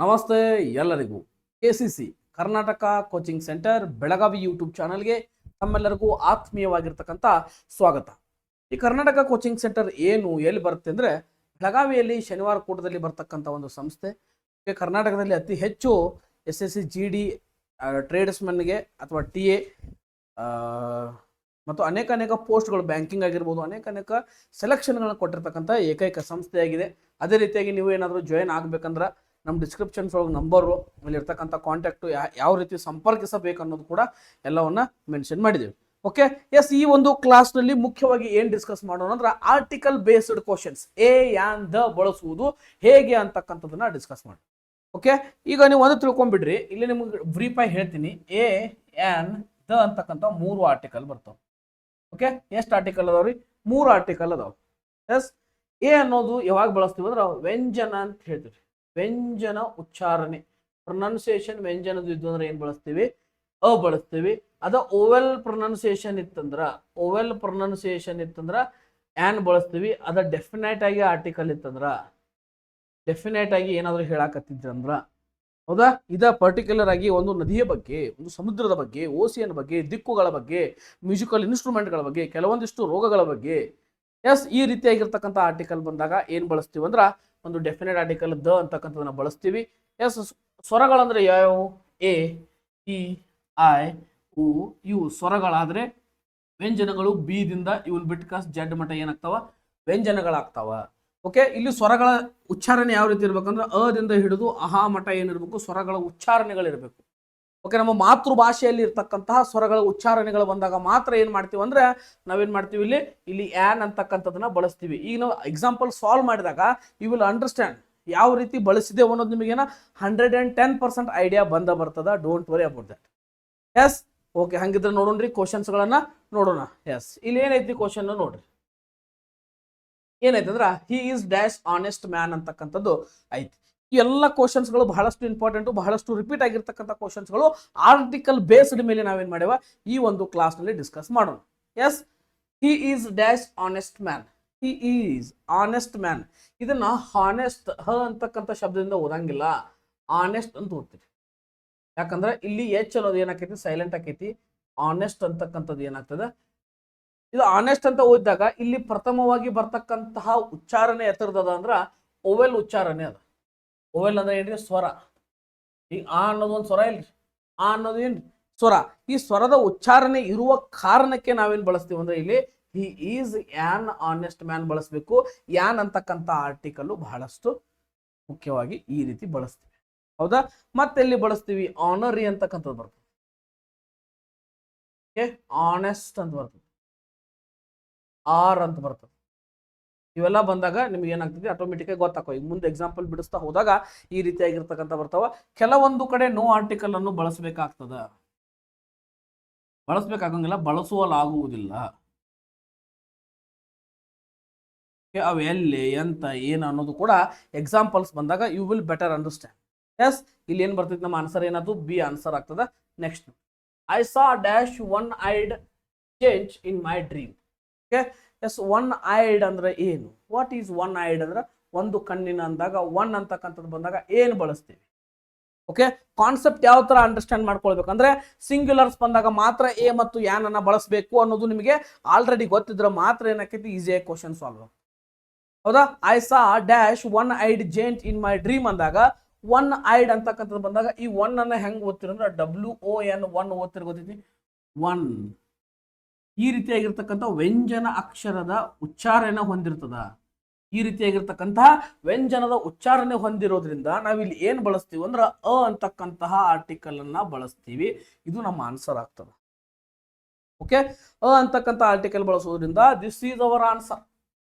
ನಮಸ್ತೆ ಎಲ್ಲರಿಗೂ. KCC Karnataka coaching centre Belagavi YouTube ಚಾನಲ್ಗೆ ತಮ್ಮೆಲ್ಲರಿಗೂ ಆತ್ಮೀಯವಾಗಿರ್ತಕ್ಕಂಥ ಸ್ವಾಗತ. ಈ ಕರ್ನಾಟಕ ಕೋಚಿಂಗ್ ಸೆಂಟರ್ ಏನು ಎಲ್ಲಿ ಬರುತ್ತೆ ಅಂದರೆ ಬೆಳಗಾವಿಯಲ್ಲಿ ಶನಿವಾರ ಕೂಟದಲ್ಲಿ ಬರ್ತಕ್ಕಂಥ ಒಂದು ಸಂಸ್ಥೆ. ಕರ್ನಾಟಕದಲ್ಲಿ ಅತಿ ಹೆಚ್ಚು SSC GD ಟ್ರೇಡ್ಸ್ಮನ್ಗೆ ಅಥವಾ TA ಮತ್ತು ಅನೇಕ ಪೋಸ್ಟ್ಗಳು ಬ್ಯಾಂಕಿಂಗ್ ಆಗಿರ್ಬೋದು ಅನೇಕ ಸೆಲೆಕ್ಷನ್ಗಳನ್ನ ಕೊಟ್ಟಿರ್ತಕ್ಕಂಥ ಏಕೈಕ ಸಂಸ್ಥೆಯಾಗಿದೆ. ಅದೇ ರೀತಿಯಾಗಿ ನೀವು ಏನಾದರೂ ಜಾಯಿನ್ ಆಗಬೇಕಂದ್ರೆ ನಮ್ಮ ಡಿಸ್ಕ್ರಿಪ್ಷನ್ಸ್ ಒಳಗೆ ನಂಬರು ಅಲ್ಲಿರ್ತಕ್ಕಂಥ ಕಾಂಟ್ಯಾಕ್ಟು ಯಾವ ರೀತಿ ಸಂಪರ್ಕಿಸಬೇಕು ಅನ್ನೋದು ಕೂಡ ಎಲ್ಲವನ್ನ ಮೆನ್ಷನ್ ಮಾಡಿದ್ದೇವೆ. ಓಕೆ, ಎಸ್, ಈ ಒಂದು ಕ್ಲಾಸ್ನಲ್ಲಿ ಮುಖ್ಯವಾಗಿ ಏನು ಡಿಸ್ಕಸ್ ಮಾಡೋಣ ಅಂದ್ರೆ article based questions A and the ಬಳಸುವುದು ಹೇಗೆ ಅಂತಕ್ಕಂಥದ್ದನ್ನ ಡಿಸ್ಕಸ್ ಮಾಡಿ. ಓಕೆ, ಈಗ ನೀವು ಒಂದು ತಿಳ್ಕೊಂಡ್ಬಿಡ್ರಿ, ಇಲ್ಲಿ ನಿಮ್ಗೆ ಬ್ರೀಫ್ ಆಗಿ ಹೇಳ್ತೀನಿ. ಎ ಆ್ಯಂಡ್ ದ ಅಂತಕ್ಕಂಥ 3 ಆರ್ಟಿಕಲ್ ಬರ್ತಾವೆ. ಓಕೆ, ಎಷ್ಟು ಆರ್ಟಿಕಲ್ ಅದಾವ್ರಿ? 3 ಆರ್ಟಿಕಲ್ ಅದಾವ. ಎಸ್, ಎ ಅನ್ನೋದು ಯಾವಾಗ ಬಳಸ್ತೀವಿ ಅಂದ್ರೆ ವ್ಯಂಜನ ಅಂತ ಹೇಳ್ತೀವಿ. ವ್ಯಂಜನ ಉಚ್ಚಾರಣೆ, ಪ್ರೊನೌನ್ಸಿಯೇಷನ್ ವ್ಯಂಜನದ ಇದ್ದು ಅಂದ್ರೆ ಏನ್ ಬಳಸ್ತೀವಿ? ಅ ಬಳಸ್ತೀವಿ. ಅದ ಓವೆಲ್ ಪ್ರೊನೌನ್ಸಿಯೇಷನ್ ಇತ್ತಂದ್ರ ಆನ್ ಬಳಸ್ತೀವಿ. ಅದ ಡೆಫಿನೆಟ್ ಆಗಿ ಆರ್ಟಿಕಲ್ ಇತ್ತಂದ್ರ ಡೆಫಿನೆಟ್ ಆಗಿ ಏನಾದ್ರು ಹೇಳಾಕತ್ತಿದ್ರಂದ್ರ, ಹೌದಾ? ಇದ ಪರ್ಟಿಕ್ಯುಲರ್ ಆಗಿ ಒಂದು ನದಿಯ ಬಗ್ಗೆ, ಒಂದು ಸಮುದ್ರದ ಬಗ್ಗೆ, ಓಸಿಯನ್ ಬಗ್ಗೆ, ದಿಕ್ಕುಗಳ ಬಗ್ಗೆ, ಮ್ಯೂಸಿಕಲ್ ಇನ್ಸ್ಟ್ರೂಮೆಂಟ್ಗಳ ಬಗ್ಗೆ, ಕೆಲವೊಂದಿಷ್ಟು ರೋಗಗಳ ಬಗ್ಗೆ. ಎಸ್, ಈ ರೀತಿಯಾಗಿರ್ತಕ್ಕಂಥ ಆರ್ಟಿಕಲ್ ಬಂದಾಗ ಏನ್ ಬಳಸ್ತೀವಿ ಅಂದ್ರ ಒಂದು ಡೆಫಿನೆಟ್ ಆರ್ಟಿಕಲ್ ದ ಅಂತಕ್ಕಂಥದನ್ನ ಬಳಸ್ತೀವಿ. ಎಸ್, ಸ್ವರಗಳಂದ್ರೆ ಯಾವ್ಯಾವು? ಎ, ಇ, ಐ, ಉ, ಇವು ಸ್ವರಗಳಾದ್ರೆ ವ್ಯಂಜನಗಳು ಬಿ ದಿಂದ ಇವನ್ ಬಿಟ್ಕಾಸ್ ಜಡ್ ಮಠ ಏನಾಗ್ತಾವ? ವ್ಯಂಜನಗಳಾಗ್ತಾವ. ಓಕೆ, ಇಲ್ಲಿ ಸ್ವರಗಳ ಉಚ್ಚಾರಣೆ ಯಾವ ರೀತಿ ಇರ್ಬೇಕಂದ್ರೆ ಅದಿಂದ ಹಿಡಿದು ಅಹಾ ಮಠ ಏನಿರ್ಬೇಕು? ಸ್ವರಗಳ ಉಚ್ಚಾರಣೆಗಳಿರ್ಬೇಕು. ಓಕೆ, ನಮ್ಮ ಮಾತೃಭಾಷೆಯಲ್ಲಿ ಇರ್ತಕ್ಕಂತಹ ಸ್ವರಗಳ ಉಚ್ಚಾರಣೆಗಳು ಬಂದಾಗ ಮಾತ್ರ ಏನ್ ಮಾಡ್ತೀವಿ ಅಂದ್ರೆ ನಾವೇನ್ ಮಾಡ್ತೀವಿ, ಇಲ್ಲಿ ಆನ್ ಅಂತಕ್ಕಂಥದನ್ನ ಬಳಸ್ತೀವಿ. ಈಗ ನಾವು ಎಕ್ಸಾಂಪಲ್ ಸಾಲ್ವ್ ಮಾಡಿದಾಗ ಯು ವಿಲ್ ಅಂಡರ್ಸ್ಟ್ಯಾಂಡ್ ಯಾವ ರೀತಿ ಬಳಸಿದೆವು ಅನ್ನೋದು ನಿಮಗೇನ 110% ಐಡಿಯಾ ಬರ್ತದ. Don't worry about that. Yes, okay, ಹಂಗಿದ್ರೆ ನೋಡೋಣ್ರಿ ಕ್ವಶನ್ಸ್ಗಳನ್ನ ನೋಡೋಣ. ಎಸ್, ಇಲ್ಲಿ ಏನೈತಿ ಕ್ವಶನ್ ನೋಡ್ರಿ. ಏನೈತೆ ಅಂದ್ರ ಹಿ ಈಸ್ ಡ್ಯಾಶ್ ಆನೆಸ್ಟ್ ಮ್ಯಾನ್ ಅಂತಕ್ಕಂಥದ್ದು ಐತಿ. ಈ ಎಲ್ಲ ಕ್ವಶನ್ಸ್ಗಳು ಬಹಳಷ್ಟು ಇಂಪಾರ್ಟೆಂಟು, ಬಹಳಷ್ಟು ರಿಪೀಟ್ ಆಗಿರ್ತಕ್ಕಂಥ ಕ್ವಶನ್ಸ್ಗಳು ಆರ್ಟಿಕಲ್ ಬೇಸ್ಡ್ ಮೇಲೆ ನಾವೇನ್ ಮಾಡೇವ ಈ ಒಂದು ಕ್ಲಾಸ್ ನಲ್ಲಿ ಡಿಸ್ಕಸ್ ಮಾಡೋಣ. Yes, he is dash honest man. He is honest man. ಇದನ್ನ ಹಾನೆಸ್ಟ್ ಹ ಅಂತಕ್ಕಂಥ ಶಬ್ದದಿಂದ ಓದಂಗಿಲ್ಲ, ಆನೆಸ್ಟ್ ಅಂತ ಓದ್ತೀವಿ. ಯಾಕಂದ್ರೆ ಇಲ್ಲಿ ಎಚ್ ಅನ್ನೋದು ಏನಾಕೈತಿ? ಸೈಲೆಂಟ್ ಆಕೈತಿ. ಆನೆಸ್ಟ್ ಅಂತಕ್ಕಂಥದ್ದು ಏನಾಗ್ತದೆ? ಇದು ಆನೆಸ್ಟ್ ಅಂತ ಓದಿದಾಗ ಇಲ್ಲಿ ಪ್ರಥಮವಾಗಿ ಬರ್ತಕ್ಕಂತಹ ಉಚ್ಚಾರಣೆ ಎತ್ತರದ ಅಂದ್ರ ಓವೆಲ್ ಉಚ್ಚಾರಣೆ ಅದ. ಓವೆಲ್ ಅಂದ್ರೆ ಏನ್ರಿ? ಸ್ವರ. ಈಗ ಆ ಅನ್ನೋದು ಒಂದು ಸ್ವರ ಇಲ್ರಿ, ಆ ಅನ್ನೋದು ಏನ್ರಿ? ಸ್ವರ. ಈ ಸ್ವರದ ಉಚ್ಚಾರಣೆ ಇರುವ ಕಾರಣಕ್ಕೆ ನಾವೇನ್ ಬಳಸ್ತೀವಿ ಅಂದ್ರೆ ಇಲ್ಲಿ he is on honest man ಬಳಸಬೇಕು. ಯಾನ್ ಅಂತಕ್ಕಂಥ ಆರ್ಟಿಕಲ್ ಬಹಳಷ್ಟು ಮುಖ್ಯವಾಗಿ ಈ ರೀತಿ ಬಳಸ್ತೀವಿ, ಹೌದಾ? ಮತ್ತೆಲ್ಲಿ ಬಳಸ್ತೀವಿ? ಆನರಿ ಅಂತಕ್ಕಂಥದ್ದು ಬರ್ತದೆ. ಆನೆಸ್ಟ್ ಅಂತ ಬರ್ತದೆ, ಆರ್ ಅಂತ ಬರ್ತದೆ. ಇವೆಲ್ಲ ಬಂದಾಗ ನಿಮ್ಗೆ ಏನಾಗ್ತದೆ ಆಟೋಮೆಟಿಕ್ ಆಗಿ ಗೊತ್ತಾಕೋ. ಈಗ ಮುಂದೆ ಎಕ್ಸಾಂಪಲ್ ಬಿಡಿಸ್ತಾ ಹೋದಾಗ ಈ ರೀತಿಯಾಗಿರ್ತಕ್ಕಂಥ ಬರ್ತಾವ. ಕೆಲವೊಂದು ಕಡೆ ನೋ ಆರ್ಟಿಕಲ್ ಅನ್ನು ಬಳಸಬೇಕಾಗ್ತದ, ಬಳಸಬೇಕಾಗಂಗಿಲ್ಲ, ಬಳಸುವಲಾಗುವುದಿಲ್ಲ. ಅವು ಎಲ್ಲಿ ಎಂತ ಏನು ಅನ್ನೋದು ಕೂಡ ಎಕ್ಸಾಂಪಲ್ಸ್ ಬಂದಾಗ you will better understand. Yes, ಇಲ್ಲಿ ಏನ್ ಬರ್ತೈತಿ? ನಮ್ಮ ಆನ್ಸರ್ ಏನದು? ಬಿ ಆನ್ಸರ್ ಆಗ್ತದ. Next, I saw dash one eyed change in my dream. Okay, yes, one eyed ಅಂದ್ರೆ ಏನು? ವಾಟ್ ಈಸ್ ಒನ್ ಐಡ್ ಅಂದ್ರೆ ಒಂದು ಕಣ್ಣಿನ ಅಂದಾಗ ಒನ್ ಅಂತಕ್ಕಂಥದ್ದು ಬಂದಾಗ ಏನು ಬಳಸ್ತೀವಿ? ಓಕೆ, ಕಾನ್ಸೆಪ್ಟ್ ಯಾವ ತರ ಅಂಡರ್ಸ್ಟ್ಯಾಂಡ್ ಮಾಡ್ಕೊಳ್ಬೇಕಂದ್ರೆ ಸಿಂಗ್ಯುಲರ್ಸ್ ಬಂದಾಗ ಮಾತ್ರ ಎ ಮತ್ತು ಯಾನ್ ಅನ್ನ ಬಳಸಬೇಕು ಅನ್ನೋದು ನಿಮಗೆ ಆಲ್ರೆಡಿ ಗೊತ್ತಿದ್ರೆ ಮಾತ್ರ ಏನಾಕೈತಿ ಈಸಿಯಾಗಿ ಕ್ವಶನ್ ಸಾಲ್ವ್. ಹೌದಾ? I saw dash one eyed giant in my dream ಅಂದಾಗ ಒನ್ ಐಡ್ ಅಂತಕ್ಕಂಥದ್ದು ಬಂದಾಗ ಈ ಒನ್ ಅನ್ನ ಹೆಂಗ್ ಓದ್ತಿರ ಅಂದ್ರೆ WON ಒನ್ ಓದ್ತಿರ, ಗೊತ್ತೈತಿ? ಒನ್. ಈ ರೀತಿಯಾಗಿರ್ತಕ್ಕಂಥ ವ್ಯಂಜನ ಅಕ್ಷರದ ಉಚ್ಚಾರಣೆ ಹೊಂದಿರ್ತದ. ಈ ರೀತಿಯಾಗಿರ್ತಕ್ಕಂತಹ ವ್ಯಂಜನದ ಉಚ್ಚಾರಣೆ ಹೊಂದಿರೋದ್ರಿಂದ ನಾವಿಲ್ಲಿ ಏನ್ ಬಳಸ್ತೀವಿ ಅಂದ್ರೆ ಅ ಅಂತಕ್ಕಂತಹ ಆರ್ಟಿಕಲ್ ಅನ್ನ ಬಳಸ್ತೀವಿ. ಇದು ನಮ್ಮ ಆನ್ಸರ್ ಆಗ್ತದೆ. ಓಕೆ, ಅ ಅಂತಕ್ಕಂಥ ಆರ್ಟಿಕಲ್ ಬಳಸೋದ್ರಿಂದ this is our answer.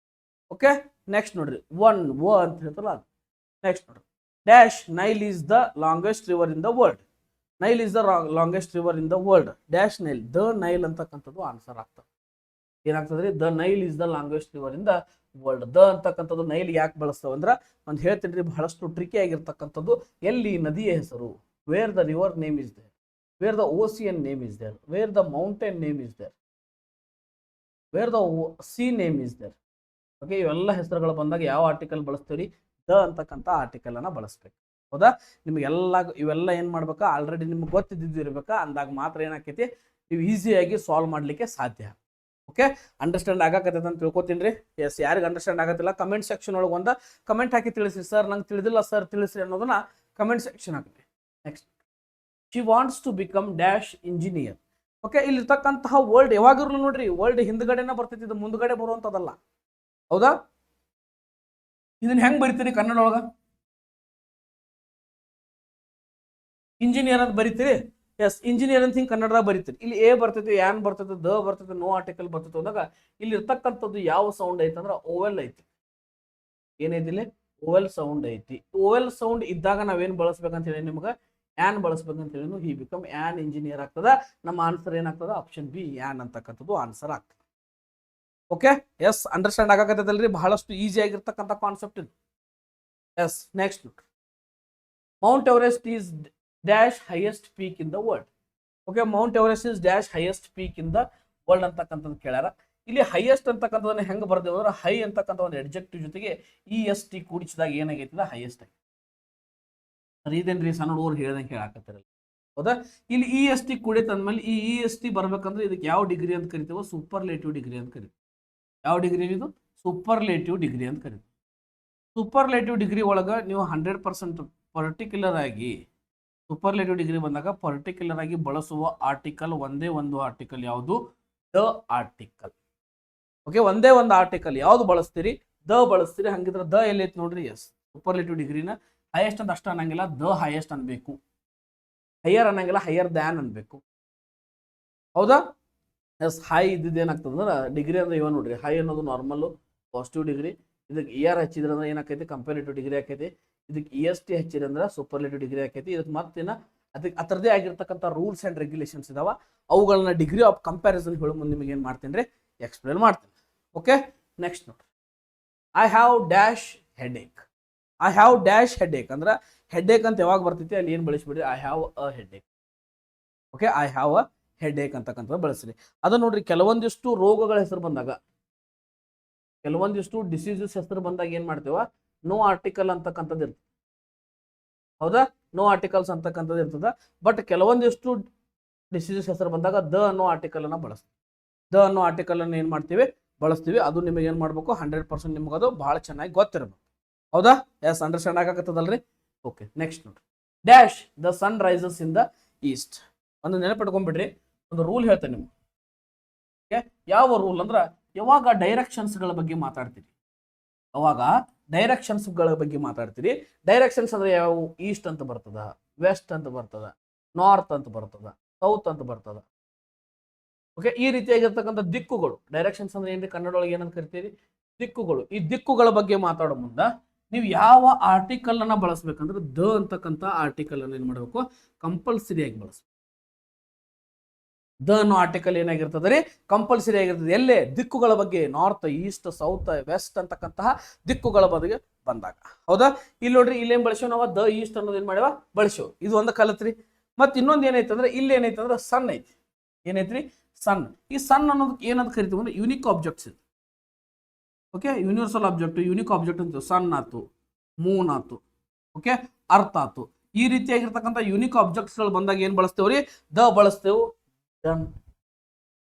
Okay, next ನೋಡ್ರಿ, ಒನ್ ವ ಅಂತ ಹೇಳ್ತಲ್ಲ ಅದು. ನೆಕ್ಸ್ಟ್ ನೋಡ್ರಿ, dash Nile is the longest river in the world. Nile is the longest river in the world. Dash Nile, the Nile ಅಂತಕ್ಕಂಥದ್ದು answer ಆಗ್ತದೆ. ಏನಾಗ್ತದ್ರಿ? The Nile is the longest river in the world. The ಅಂತಕ್ಕಂಥದ್ದು Nile ಯಾಕೆ ಬಳಸ್ತೇವೆ ಅಂದ್ರೆ ಒಂದು ಹೇಳ್ತೀನಿ, ಬಹಳಷ್ಟು ಟ್ರಿಕಿ ಆಗಿರ್ತಕ್ಕಂಥದ್ದು. ಎಲ್ಲಿ ನದಿಯ ಹೆಸರು? Where the river name is there, where the ocean name is there, where the mountain name is there, where the sea name is there. Okay, ಇವೆಲ್ಲ ಹೆಸರುಗಳು ಬಂದಾಗ ಯಾವ ಆರ್ಟಿಕಲ್ ಬಳಸ್ತೀವಿ? ದ ಅಂತಕ್ಕಂಥ ಆರ್ಟಿಕಲ್ ಅನ್ನ ಬಳಸ್ಬೇಕು. ಹೌದಾ? ನಿಮಗೆಲ್ಲ ಇವೆಲ್ಲ ಏನು ಮಾಡ್ಬೇಕಾ, ಆಲ್ರೆಡಿ ನಿಮ್ಗೆ ಗೊತ್ತಿದ್ದಿರ್ಬೇಕಾ, ಅಂದಾಗ ಮಾತ್ರ ಏನಾಕೈತಿ ನೀವು ಈಸಿಯಾಗಿ ಸಾಲ್ವ್ ಮಾಡಲಿಕ್ಕೆ ಸಾಧ್ಯ. ಓಕೆ, ಅಂಡರ್ಸ್ಟ್ಯಾಂಡ್ ಆಗಕತ್ತೈತೆ ಅಂತ ತಿಳ್ಕೊತೀನಿ ರೀ. ಎಸ್, ಯಾರಿಗೆ ಅಂಡರ್ಸ್ಟ್ಯಾಂಡ್ ಆಗತ್ತಿಲ್ಲ ಕಮೆಂಟ್ ಸೆಕ್ಷನ್ ಒಳಗೆ ಒಂದು ಕಮೆಂಟ್ ಹಾಕಿ ತಿಳಿಸಿ, ಸರ್ ನಂಗೆ ತಿಳಿದಿಲ್ಲ ಸರ್ ತಿಳಿಸ್ರಿ ಅನ್ನೋದನ್ನ ಕಮೆಂಟ್ ಸೆಕ್ಷನ್ ಹಾಕಿ. Next, she wants to become dash engineer. Okay, ಇಲ್ಲಿರ್ತಕ್ಕಂತಹ ವರ್ಲ್ಡ್ ಯಾವಾಗಿರ್ಲು ನೋಡ್ರಿ, ವರ್ಲ್ಡ್ ಹಿಂದ್ಗಡೆನ ಬರ್ತೈತಿ, ಇದು ಮುಂದ್ಗಡೆ ಬರುವಂಥದ್ದಲ್ಲ. ಹೌದಾ? ಇದನ್ನ ಹೆಂಗ್ ಬರಿತೀರಿ ಕನ್ನಡ ಒಳಗ? ಇಂಜಿನಿಯರ್ ಅಂತ ಬರಿತೀರಿ. ಎಸ್, ಇಂಜಿನಿಯರ್ ಅಂತ ಹಿಂಗೆ ಕನ್ನಡದಾಗ ಬರಿತೀರಿ. ಇಲ್ಲಿ ಎ ಬರ್ತೈತಿ, ಯಾನ್ ಬರ್ತೈತಿ, ದ ಬರ್ತೈತಿ, ನೋ ಆರ್ಟಿಕಲ್ ಬರ್ತೈತಿ ಅಂದಾಗ ಇಲ್ಲಿ ಇರ್ತಕ್ಕಂಥದ್ದು ಯಾವ ಸೌಂಡ್ ಐತಿ ಅಂದ್ರೆ ಓವೆಲ್ ಐತಿ. ಏನೈತಿ ಇಲ್ಲಿ? ಓವೆಲ್ ಸೌಂಡ್ ಐತಿ. ಓವೆಲ್ ಸೌಂಡ್ ಇದ್ದಾಗ ನಾವೇನ್ ಬಳಸ್ಬೇಕಂತ ಹೇಳಿ ನಿಮ್ಗೆ ಯಾನ್ ಬಳಸ್ಬೇಕಂತ ಹೇಳಿ ಹಿ ಬಿಕಮ್ ಯಾನ್ ಇಂಜಿನಿಯರ್ ಆಗ್ತದ. ನಮ್ಮ ಆನ್ಸರ್ ಏನಾಗ್ತದ? ಆಪ್ಷನ್ ಬಿ, ಯಾನ್ ಅಂತಕ್ಕಂಥದ್ದು ಆನ್ಸರ್ ಆಗ್ತದೆ. ಓಕೆ, ಎಸ್, ಅಂಡರ್ಸ್ಟ್ಯಾಂಡ್ ಆಗಕತ್ತದಲ್ರಿ? ಬಹಳಷ್ಟು ಈಸಿ ಆಗಿರ್ತಕ್ಕಂಥ ಕಾನ್ಸೆಪ್ಟ್ ಇದು. Yes, next, Mount Everest is dash highest peak in the world. Okay, Mount Everest is dash highest peak in the world ಅಂತಕ್ಕಂಥದ್ದು ಕೇಳ್ಯಾರ. ಇಲ್ಲಿ ಹೈಯೆಸ್ಟ್ ಅಂತಕ್ಕಂಥದ್ದನ್ನ ಹೆಂಗೆ ಬರ್ದೇವು ಅಂದ್ರೆ ಹೈ ಅಂತಕ್ಕಂಥ ಒಂದು ಎಡ್ಜೆಕ್ಟಿವ್ ಜೊತೆಗೆ EST ಕೂಡಿಸಿದಾಗ ಏನಾಗೈತಿದ ಹೈಯೆಸ್ಟ್ ಆಗಿ. ಇದೇನ್ರಿ ಸಣ್ಣ ಹುಡುಗರು ಹೇಳ್ದಂಗೆ ಹೇಳಾಕತ್ತಿರಲ್ಲ. ಹೌದಾ? ಇಲ್ಲಿ EST ಕೂಡಿತಂದ್ಮೇಲೆ ಈ EST ಬರ್ಬೇಕಂದ್ರೆ ಇದಕ್ಕೆ ಯಾವ ಡಿಗ್ರಿ ಅಂತ ಕರಿತೀವೋ? ಸೂಪರ್ಲೇಟಿವ್ ಡಿಗ್ರಿ ಅಂತ ಕರಿತೀವಿ. ಯಾವ ಡಿಗ್ರಿ ಇದು? ಸೂಪರ್ಲೇಟಿವ್ ಡಿಗ್ರಿ ಅಂತ ಕರಿತೀವಿ. ಸೂಪರ್ಲೇಟಿವ್ ಡಿಗ್ರಿ ಒಳಗೆ ನೀವು 100% ಪರ್ಟಿಕ್ಯುಲರ್ ಆಗಿ ಸೂಪರ್ಲೇಟಿವ್ ಡಿಗ್ರಿ ಬಂದಾಗ ಪರ್ಟಿಕ್ಯುಲರ್ ಆಗಿ ಬಳಸುವ ಆರ್ಟಿಕಲ್ ಒಂದೇ ಒಂದು ಆರ್ಟಿಕಲ್ ಯಾವುದು? The article. ಓಕೆ, ಒಂದೇ ಒಂದು ಆರ್ಟಿಕಲ್ ಯಾವ್ದು ಬಳಸ್ತೀರಿ? ದ ಬಳಸ್ತೀರಿ. ಹಂಗಿದ್ರೆ ದ ಎಲ್ಲೈತಿ ನೋಡ್ರಿ. ಎಸ್, ಸೂಪರ್ಲೇಟಿವ್ ಡಿಗ್ರಿನ ಹೈಯೆಸ್ಟ್ ಅಂತ ಅಷ್ಟ ಅನ್ನಂಗಿಲ್ಲ, ದ ಹೈಯೆಸ್ಟ್ ಅನ್ಬೇಕು. ಹೈಯರ್ ಅನ್ನಂಗಿಲ್ಲ, ಹೈಯರ್ ದ್ಯಾನ್ ಅನ್ಬೇಕು. ಹೌದಾ? ಎಸ್, ಹೈ ಇದ್ದೇನಾಗ್ತದಂದ್ರೆ ಡಿಗ್ರಿ ಅಂದ್ರೆ ಇವ ನೋಡ್ರಿ, ಹೈ ಅನ್ನೋದು ನಾರ್ಮಲ್ ಪಾಸಿಟಿವ್ ಡಿಗ್ರಿ. ಇದಕ್ಕೆ ER ಹಚ್ಚಿದ್ರೆ ಅಂದ್ರೆ ಏನಾಕೈತಿ? ಕಂಪೇರೇಟಿವ್ ಡಿಗ್ರಿ ಆಕೈತಿ. ಇದಕ್ಕೆ EST ಹಚ್ಚಿದ್ರೆ ಅಂದ್ರೆ ಸೂಪರ್ಲೇಟಿವ್ ಡಿಗ್ರಿ ಆಕೈತಿ. ಇದಕ್ಕೆ ಮತ್ತಿನ ಅದಕ್ಕೆ ಅದರದೇ ಆಗಿರ್ತಕ್ಕಂಥ ರೂಲ್ಸ್ ಆ್ಯಂಡ್ ರೆಗ್ಯುಲೇಷನ್ಸ್ ಇದಾವ. ಅವುಗಳನ್ನ ಡಿಗ್ರಿ ಆಫ್ ಕಂಪ್ಯಾರಿಸನ್ ಹೇಳೋ ಮುಂದೆ ನಿಮಗೆ ಏನು ಮಾಡ್ತೀನಿ ರೀ? ಎಕ್ಸ್ಪ್ಲೇನ್ ಮಾಡ್ತೀನಿ. ಓಕೆ, ನೆಕ್ಸ್ಟ್ ನೋಡ್ರಿ, I have dash headache. I have dash headache ಅಂದ್ರೆ ಹೆಡೇಕ್ ಅಂತ ಯಾವಾಗ ಬರ್ತೈತಿ ಅಲ್ಲಿ ಏನು ಬಳಸ್ಬಿಡ್ರಿ? I have a headache. Okay, I have a headache ಅಂತಕ್ಕಂಥ ಬಳಸ್ರಿ. ಅದು ನೋಡ್ರಿ, ಕೆಲವೊಂದಿಷ್ಟು ರೋಗಗಳ ಹೆಸರು ಬಂದಾಗ, ಕೆಲವೊಂದಿಷ್ಟು ಡಿಸೀಸಸ್ ಹೆಸರು ಬಂದಾಗ ಏನ್ ಮಾಡ್ತೇವ? ನೋ ಆರ್ಟಿಕಲ್ ಅಂತಕ್ಕಂಥದ್ದು ಇರ್ತದೆ. ಹೌದಾ? ನೋ ಆರ್ಟಿಕಲ್ಸ್ ಅಂತಕ್ಕಂಥದ್ದು ಇರ್ತದ. ಬಟ್ ಕೆಲವೊಂದಿಷ್ಟು ಡಿಸೀಸಸ್ ಹೆಸರು ಬಂದಾಗ ದ ಅನ್ನೋ ಆರ್ಟಿಕಲ್ ಅನ್ನ ಬಳಸ್ತೀವಿ. ದ ಅನ್ನೋ ಆರ್ಟಿಕಲ್ ಅನ್ನು ಏನ್ ಮಾಡ್ತೀವಿ? ಬಳಸ್ತೀವಿ. ಅದು ನಿಮಗೆ ಏನ್ ಮಾಡ್ಬೇಕು? 100% ನಿಮ್ಗೆ ಅದು ಬಹಳ ಚೆನ್ನಾಗಿ ಗೊತ್ತಿರಬೇಕು. ಹೌದಾ? ಎಸ್, ಅಂಡರ್ಸ್ಟ್ಯಾಂಡ್ ಆಗಕತ್ತದಲ್ರಿ? ಓಕೆ, ನೆಕ್ಸ್ಟ್ ನೋಡ್ರಿ, dash the sun rises in the east. ಒಂದು ನೆನಪಿಟ್ಕೊಂಡ್ಬಿಡ್ರಿ, ಒಂದು ರೂಲ್ ಹೇಳ್ತೇನೆ ನಿಮ್ಗೆ. ಯಾವ ರೂಲ್ ಅಂದ್ರ, ಯಾವಾಗ ಡೈರೆಕ್ಷನ್ಸ್ಗಳ ಬಗ್ಗೆ ಮಾತಾಡ್ತೀರಿ, ಅವಾಗ ಡೈರೆಕ್ಷನ್ಸ್ಗಳ ಬಗ್ಗೆ ಮಾತಾಡ್ತೀರಿ. ಡೈರೆಕ್ಷನ್ಸ್ ಅಂದ್ರೆ ಯಾವ? ಈಸ್ಟ್ ಅಂತ ಬರ್ತದ, ವೆಸ್ಟ್ ಅಂತ ಬರ್ತದ, ನಾರ್ತ್ ಅಂತ ಬರ್ತದ, ಸೌತ್ ಅಂತ ಬರ್ತದ. ಓಕೆ, ಈ ರೀತಿಯಾಗಿರ್ತಕ್ಕಂಥ ದಿಕ್ಕುಗಳು. ಡೈರೆಕ್ಷನ್ಸ್ ಅಂದ್ರೆ ಏನ್ರಿ? ಕನ್ನಡ ಒಳಗೆ ಏನಂತ ಕರಿತೀರಿ? ದಿಕ್ಕುಗಳು. ಈ ದಿಕ್ಕುಗಳ ಬಗ್ಗೆ ಮಾತಾಡೋ ಮುಂದ ನೀವು ಯಾವ ಆರ್ಟಿಕಲ್ ಅನ್ನ ಬಳಸ್ಬೇಕಂದ್ರೆ ದ ಅಂತಕ್ಕಂಥ ಆರ್ಟಿಕಲ್ ಅನ್ನ ಏನ್ ಮಾಡಬೇಕು? ಕಂಪಲ್ಸರಿ ಆಗಿ ಬಳಸ್ಬೇಕು. ದ ಅನ್ನೋ ಆರ್ಟಿಕಲ್ ಏನಾಗಿರ್ತದೆ ರೀ? ಕಂಪಲ್ಸರಿ ಆಗಿರ್ತದೆ. ಎಲ್ಲೇ? ದಿಕ್ಕುಗಳ ಬಗ್ಗೆ, ನಾರ್ತ್, ಈಸ್ಟ್, ಸೌತ್, ವೆಸ್ಟ್ ಅಂತಕ್ಕಂತಹ ದಿಕ್ಕುಗಳ ಬಗ್ಗೆ ಬಂದಾಗ. ಹೌದಾ? ಇಲ್ಲಿ ನೋಡ್ರಿ, ಇಲ್ಲೇನ್ ಬಳಸೋ ನಾವು? ದ ಈಸ್ಟ್ ಅನ್ನೋದು ಏನ್ ಮಾಡ್ಯಾವ? ಬಳಸೋ. ಇದು ಒಂದು ಕಲತ್ರಿ. ಮತ್ತೆ ಇನ್ನೊಂದು ಏನೈತೆ ಅಂದ್ರೆ ಇಲ್ಲಿ ಏನೈತೆ ಅಂದ್ರೆ ಸನ್ ಐತಿ. ಏನೈತ್ರಿ? ಸನ್. ಈ ಸನ್ ಅನ್ನೋದಕ್ಕೆ ಏನಂತ ಕರಿತೀವಿ ಅಂದ್ರೆ ಯುನಿಕ್ ಆಬ್ಜೆಕ್ಟ್ಸ್ ಇದು. Okay, universal object, unique object ಅಂತ. ಸನ್ ಆತು, ಮೂನ್ ಆತು, ಓಕೆ, ಅರ್ತ್ ಆತು. ಈ ರೀತಿಯಾಗಿರ್ತಕ್ಕಂಥ ಯುನಿಕ್ ಆಬ್ಜೆಕ್ಟ್ಸ್ ಗಳು ಬಂದಾಗ ಏನ್ ಬಳಸ್ತೇವ್ರಿ? ದ ಬಳಸ್ತೇವೆ.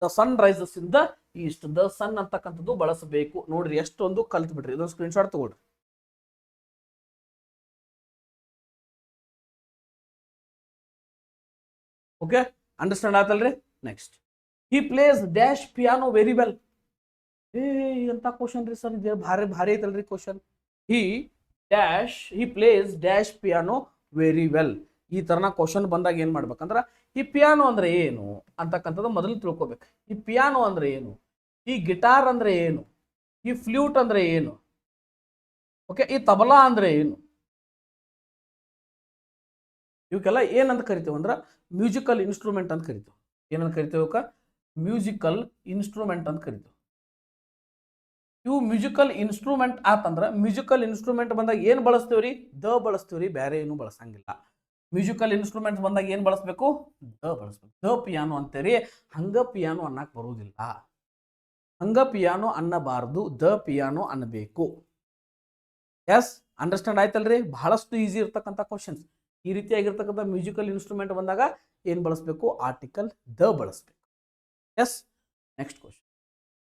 The sun rises in the east. The sun ಅಂತಕ್ಕಂಥದ್ದು ಬಳಸಬೇಕು. ನೋಡ್ರಿ, ಎಷ್ಟೊಂದು ಕಲ್ತ್ ಬಿಡ್ರಿ. ಇದೊಂದು ಸ್ಕ್ರೀನ್ ಶಾಟ್ ತಗೊಳ್ರಿ. ಓಕೆ, ಅಂಡರ್ಸ್ಟ್ಯಾಂಡ್ ಆತಲ್ರಿ? Next, he plays dash piano very well. ಎಂತ ಕ್ವಶನ್ ರೀ ಸರ್? ಇದು ಭಾರಿ ಭಾರಿ ಐತಲ್ರಿ question. He plays dash piano very well. ಈ ತರನ ಕ್ವಶನ್ ಬಂದಾಗ ಏನ್ ಮಾಡ್ಬೇಕಂದ್ರ ಈ ಪಿಯಾನೋ ಅಂದ್ರೆ ಏನು ಅಂತಕ್ಕಂಥದ್ದು ಮೊದಲು ತಿಳ್ಕೊಬೇಕು. ಈ ಪಿಯಾನೋ ಅಂದ್ರೆ ಏನು? ಈ ಗಿಟಾರ್ ಅಂದ್ರೆ ಏನು? ಈ ಫ್ಲೂಟ್ ಅಂದ್ರೆ ಏನು? ಓಕೆ, ಈ ತಬಲಾ ಅಂದ್ರೆ ಏನು? ಇವಕ್ಕೆಲ್ಲ ಏನಂತ ಕರಿತೀವಿ ಅಂದ್ರೆ ಮ್ಯೂಸಿಕಲ್ ಇನ್ಸ್ಟ್ರೂಮೆಂಟ್ ಅಂತ ಕರಿತೀವಿ. ಏನಂತ ಕರಿತೀವಿ? ಮ್ಯೂಸಿಕಲ್ ಇನ್ಸ್ಟ್ರೂಮೆಂಟ್ ಅಂತ ಕರಿತೀವಿ. ಇವು ಮ್ಯೂಸಿಕಲ್ ಇನ್ಸ್ಟ್ರೂಮೆಂಟ್ ಆತಂದ್ರ, ಮ್ಯೂಸಿಕಲ್ ಇನ್ಸ್ಟ್ರೂಮೆಂಟ್ ಬಂದಾಗ ಏನ್ ಬಳಸ್ತೀವ್ರಿ? ದ ಬಳಸ್ತೀವ್ರಿ, ಬೇರೆ ಏನು ಬಳಸಂಗಿಲ್ಲ. ಮ್ಯೂಸಿಕಲ್ ಇನ್ಸ್ಟ್ರೂಮೆಂಟ್ ಬಂದಾಗ ಏನ್ ಬಳಸ್ಬೇಕು? ದ ಬಳಸ್ಬೇಕು. ದ ಪಿಯಾನೋ ಅಂತೇರಿ. ಹಂಗ ಪಿಯಾನೋ ಅನ್ನಕ್ ಬರುವುದಿಲ್ಲ. ಹಂಗ ಪಿಯಾನೋ ಅನ್ನಬಾರದು, ದ ಪಿಯಾನೋ ಅನ್ನಬೇಕು. ಎಸ್ ಅಂಡರ್ಸ್ಟ್ಯಾಂಡ್ ಆಯ್ತಲ್ರಿ? ಬಹಳಷ್ಟು ಈಸಿ ಇರ್ತಕ್ಕಂಥ ಕ್ವಶನ್ಸ್. ಈ ರೀತಿಯಾಗಿರ್ತಕ್ಕಂಥ ಮ್ಯೂಸಿಕಲ್ ಇನ್ಸ್ಟ್ರೂಮೆಂಟ್ ಬಂದಾಗ ಏನು ಬಳಸಬೇಕು? ಆರ್ಟಿಕಲ್ ದ ಬಳಸಬೇಕು. Yes next question.